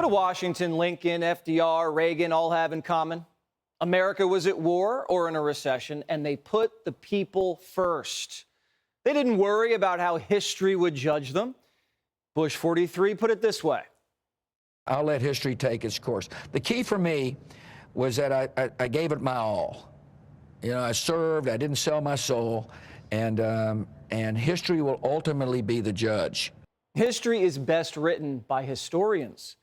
What do Washington, Lincoln, FDR, Reagan all have in common? America was at war or in a recession, and they put the people first. They didn't worry about how history would judge them. Bush 43 put it this way. I'll let history take its course. The key for me was that I gave it my all. You know, I served, I didn't sell my soul, and history will ultimately be the judge. History is best written by historians.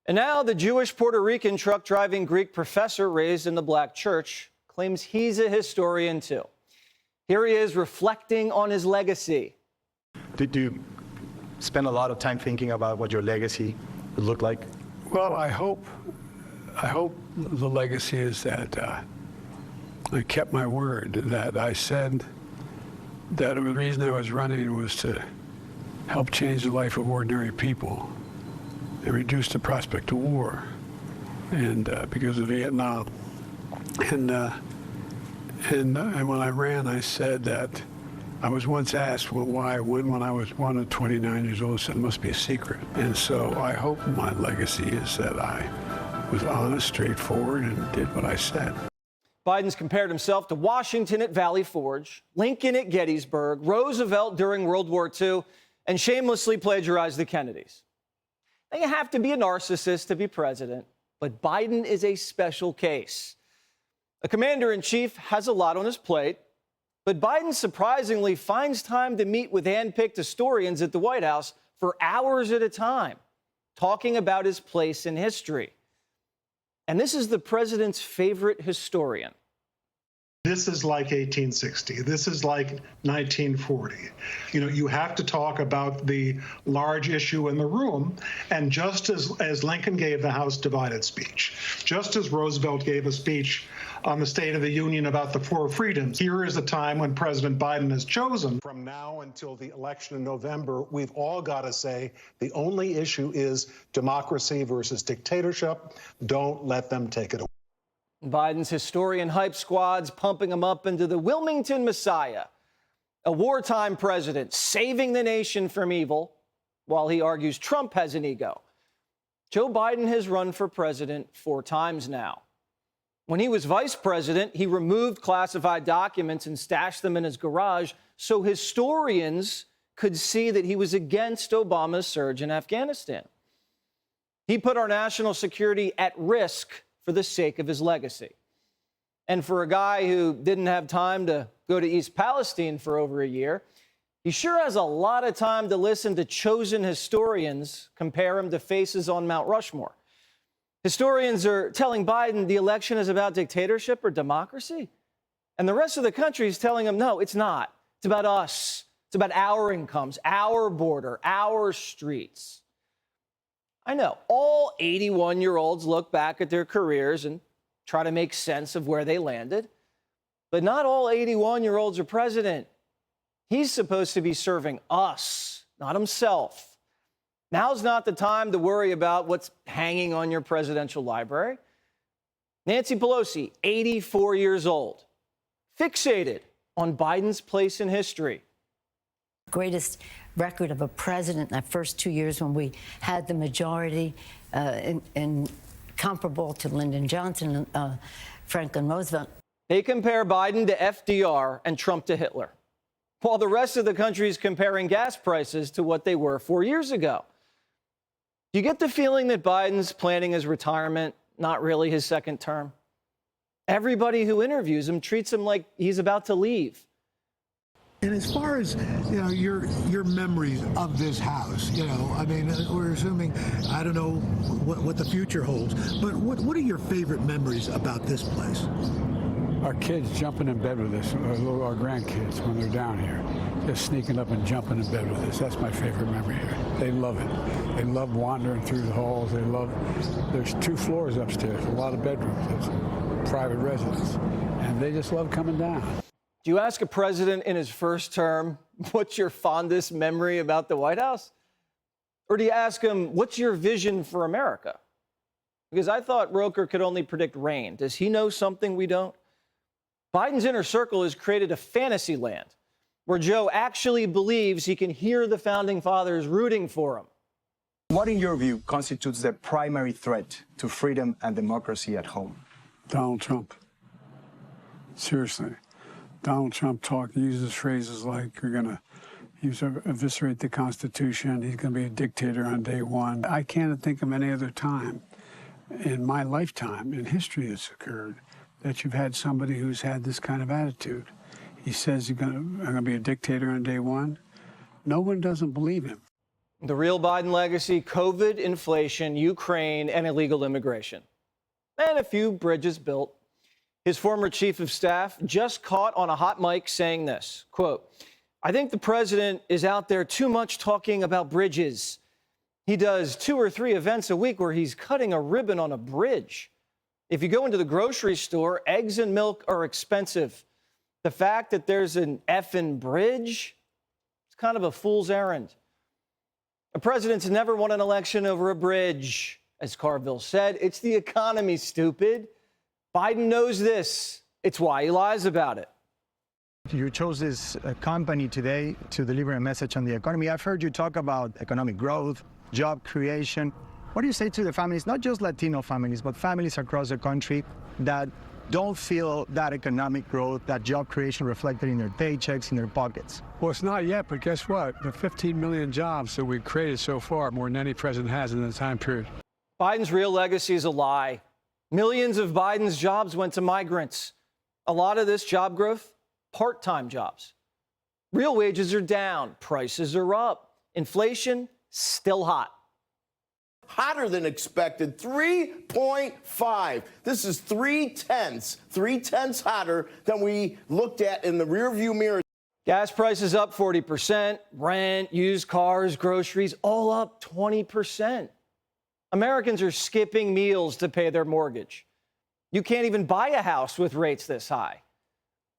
And now the Jewish Puerto Rican truck-driving Greek professor raised in the black church claims he's a historian too. Here he is reflecting on his legacy. Did you spend a lot of time thinking about what your legacy would look like? Well, I hope the legacy is that I kept my word, that I said that the reason I was running was to help change the life of ordinary people and reduce the prospect of war, and because of Vietnam. And when I ran, I said that I was once asked, well, why, when I was 29 years old, I said it must be a secret. And so I hope my legacy is that I was honest, straightforward, and did what I said. Biden's compared himself to Washington at Valley Forge, Lincoln at Gettysburg, Roosevelt during World War II, and shamelessly plagiarized the Kennedys. Now, you have to be a narcissist to be president, but Biden is a special case. A commander-in-chief has a lot on his plate, but Biden surprisingly finds time to meet with hand-picked historians at the White House for hours at a time, talking about his place in history. And this is the president's favorite historian. This is like 1860. This is like 1940. You know, you have to talk about the large issue in the room. And just as Lincoln gave the House divided speech, just as Roosevelt gave a speech on the State of the Union about the four freedoms, here is the time when President Biden has chosen. From now until the election in November, we've all got to say the only issue is democracy versus dictatorship. Don't let them take it away. Biden's historian hype squad's pumping him up into the Wilmington Messiah, a wartime president saving the nation from evil, while he argues Trump has an ego. Joe Biden has run for president 4 times now. When he was vice president, he removed classified documents and stashed them in his garage so historians could see that he was against Obama's surge in Afghanistan. He put our national security at risk for the sake of his legacy. And for a guy who didn't have time to go to East Palestine for over a year, he sure has a lot of time to listen to chosen historians compare him to faces on Mount Rushmore. Historians are telling Biden the election is about dictatorship or democracy. And the rest of the country is telling him, no, it's not. It's about us. It's about our incomes, our border, our streets. I know all 81-year-olds look back at their careers and try to make sense of where they landed. But not all 81-year-olds are president. He's supposed to be serving us, not himself. Now's not the time to worry about what's hanging on your presidential library. Nancy Pelosi, 84 years old, fixated on Biden's place in history. Greatest record of a president in that first 2 years when we had the majority in comparable to Lyndon Johnson and Franklin Roosevelt. They compare Biden to FDR and Trump to Hitler, while the rest of the country is comparing gas prices to what they were 4 years ago. Do you get the feeling that Biden's planning his retirement, not really his second term? Everybody who interviews him treats him like he's about to leave. And as far as, you know, your memories of this house, you know, I mean, we're assuming, I don't know what the future holds, but what are your favorite memories about this place? Our kids jumping in bed with us, our grandkids when they're down here, just sneaking up and jumping in bed with us. That's my favorite memory here. They love it. They love wandering through the halls. There's 2 floors upstairs, a lot of bedrooms. It's a private residence. And they just love coming down. Do you ask a president in his first term, what's your fondest memory about the White House? Or do you ask him, what's your vision for America? Because I thought Roker could only predict rain. Does he know something we don't? Biden's inner circle has created a fantasy land where Joe actually believes he can hear the founding fathers rooting for him. What, in your view, constitutes the primary threat to freedom and democracy at home? Donald Trump. Seriously. Donald Trump uses phrases like, he's going to eviscerate the Constitution, he's going to be a dictator on day one. I can't think of any other time in my lifetime, in history that's occurred, that you've had somebody who's had this kind of attitude. He says I'm going to be a dictator on day one. No one doesn't believe him. The real Biden legacy: COVID, inflation, Ukraine, and illegal immigration. And a few bridges built. His former chief of staff just caught on a hot mic saying this, quote, "I think the president is out there too much talking about bridges. He does 2 or 3 events a week where he's cutting a ribbon on a bridge. If you go into the grocery store, eggs and milk are expensive. The fact that there's an effing bridge, it's kind of a fool's errand. A president's never won an election over a bridge. As Carville said, it's the economy, stupid. Biden knows this. It's why he lies about it." You chose this company today to deliver a message on the economy. I've heard you talk about economic growth, job creation. What do you say to the families, not just Latino families, but families across the country that don't feel that economic growth, that job creation reflected in their paychecks, in their pockets? Well, it's not yet, but guess what? The 15 million jobs that we've created so far, more than any president has in the time period. Biden's real legacy is a lie. Millions of Biden's jobs went to migrants. A lot of this job growth, part-time jobs. Real wages are down. Prices are up. Inflation, still hot. Hotter than expected, 3.5. This is 3/10 hotter than we looked at in the rearview mirror. Gas prices up 40%, rent, used cars, groceries, all up 20%. Americans are skipping meals to pay their mortgage. You can't even buy a house with rates this high.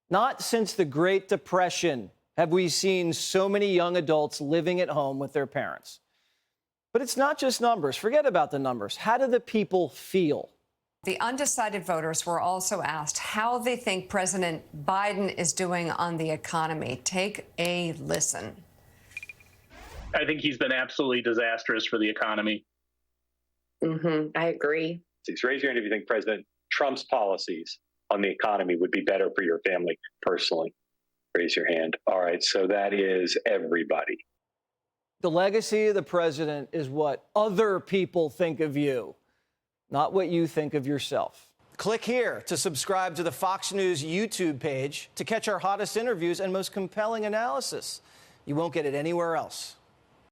Not since the Great Depression have we seen so many young adults living at home with their parents. But it's not just numbers. Forget about the numbers. How do the people feel? The undecided voters were also asked how they think President Biden is doing on the economy. Take a listen. I think he's been absolutely disastrous for the economy. I agree. Raise your hand if you think President Trump's policies on the economy would be better for your family personally. Raise your hand. All right, so that is everybody. The legacy of the president is what other people think of you, not what you think of yourself. Click here to subscribe to the Fox News YouTube page to catch our hottest interviews and most compelling analysis. You won't get it anywhere else.